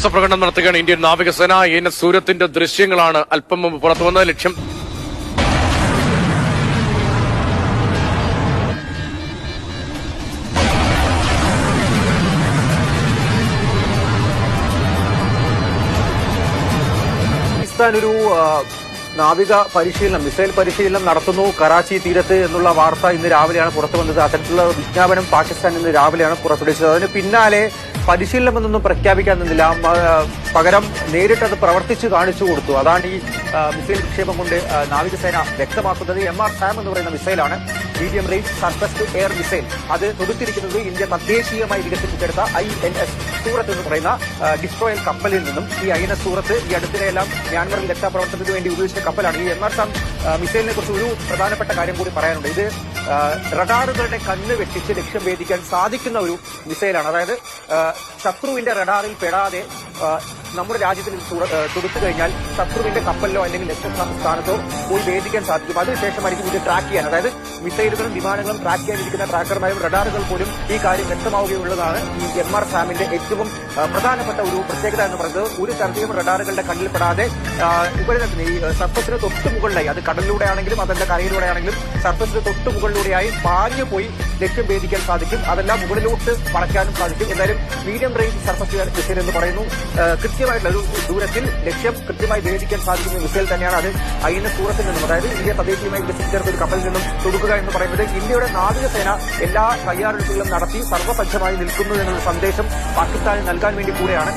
ആത്മവിശ്വാസ പ്രകടനം നടത്തുകയാണ് ഇന്ത്യൻ നാവികസേന. INS സൂരത്തിന്റെ ദൃശ്യങ്ങളാണ് അല്പം മുമ്പ് പുറത്തുവന്നത്. ലക്ഷ്യം ഒരു നാവിക പരിശീലനം, മിസൈൽ പരിശീലനം നടത്തുന്നു കറാച്ചി തീരത്ത് എന്നുള്ള വാർത്ത ഇന്ന് രാവിലെയാണ് പുറത്തു വന്നത്. അത്തരത്തിലുള്ള വിജ്ഞാപനം പാകിസ്ഥാൻ ഇന്ന് രാവിലെയാണ് പുറപ്പെടുവിച്ചത്. അതിന് പിന്നാലെ പരിശീലനം എന്നൊന്നും പ്രഖ്യാപിക്കാൻ നിന്നില്ല, പകരം നേരിട്ടത് പ്രവർത്തിച്ച് കാണിച്ചു കൊടുത്തു. അതാണ് ഈ മിസൈൽ വിക്ഷേപം കൊണ്ട് നാവികസേന വ്യക്തമാക്കുന്നത്. MR SAM എന്ന് പറയുന്ന മിസൈലാണ്, medium range surface air missile. അത് തൊടുത്തിരിക്കുന്നത് ഇന്ത്യ തദ്ദേശീയമായി വികസിപ്പിച്ചെടുത്ത INS സൂറത്ത് എന്ന് പറയുന്ന ഡിസ്ട്രോയൽ കപ്പലിൽ നിന്നും. ഈ INS സൂറത്ത് ഈ അടുത്തിടെയെല്ലാം മ്യാൻമറിൽ രക്ഷാപ്രവർത്തനത്തിന് വേണ്ടി ഉപയോഗിച്ച കപ്പലാണ്. ഈ MR SAM മിസൈലിനെ കുറിച്ച് ഒരു പ്രധാനപ്പെട്ട കാര്യം കൂടി പറയാനുണ്ട്. ഇത് റഡാറുകളുടെ കണ്ണ് വെട്ടിച്ച് ലക്ഷ്യം ഭേദിക്കാൻ സാധിക്കുന്ന ഒരു മിസൈലാണ്. അതായത് ശത്രുവിന്റെ റഡാറിൽ പെടാതെ നമ്മുടെ രാജ്യത്തിൽ തൊടുത്തു കഴിഞ്ഞാൽ ശത്രുവിന്റെ കപ്പലിലോ അല്ലെങ്കിൽ ലക്ഷ്യസ്ഥാനത്തോ പോയി ഭേദിക്കാൻ സാധിക്കും. അതിനുശേഷമായിരിക്കും ഇത് ട്രാക്ക് ചെയ്യാൻ, അതായത് മിസൈലുകളും വിമാനങ്ങളും ട്രാക്ക് ചെയ്യാനിരിക്കുന്ന ട്രാക്കർമാരും റഡാറുകൾ പോലും ഈ കാര്യം വ്യക്തമാവുകയുള്ളതാണ്. ഈ MR SAMന്റെ ഏറ്റവും പ്രധാനപ്പെട്ട ഒരു പ്രത്യേകത എന്ന് പറയുന്നത്, ഒരു തരത്തിലും റഡാറുകളുടെ കണ്ണിൽപ്പെടാതെ ഉപരിതലത്തിന് ഈ സർഫസിന് തൊട്ട് മുകളിലായി, അത് കടലിലൂടെ ആണെങ്കിലും അതല്ല കരയിലൂടെ ആണെങ്കിലും സർഫസിന് തൊട്ട് മുകളിലൂടെയായി പാഞ്ഞു പോയി ലക്ഷ്യം ഭേദിക്കാൻ സാധിക്കും. അതെല്ലാം മുകളിലോട്ട് വളയ്ക്കാനും സാധിക്കും. എന്തായാലും മീഡിയം റേഞ്ച് സർഫസ് മിസൈൽ എന്ന് പറയുന്നു. കൃത്യമായിട്ടുള്ള ഒരു ദൂരത്തിൽ ലക്ഷ്യം കൃത്യമായി ഭേദിക്കാൻ സാധിക്കുന്ന മിസൈൽ തന്നെയാണ്. അത് INS സൂറത്തിൽ നിന്നും, അതായത് ഇന്ത്യ തദ്ദേശീയമായി വികസിപ്പിച്ചെടുത്ത ഒരു കപ്പലിൽ നിന്നും തൊടുക്കുക എന്ന് പറയുന്നത് ഇന്ത്യയുടെ നാവികസേന എല്ലാ തയ്യാറെടുപ്പുകളും നടത്തി സർവ്വസജ്ജമായി നിൽക്കുന്നു എന്നുള്ള സന്ദേശം പാകിസ്ഥാനിൽ നൽകാൻ വേണ്ടി കൂടെയാണ്.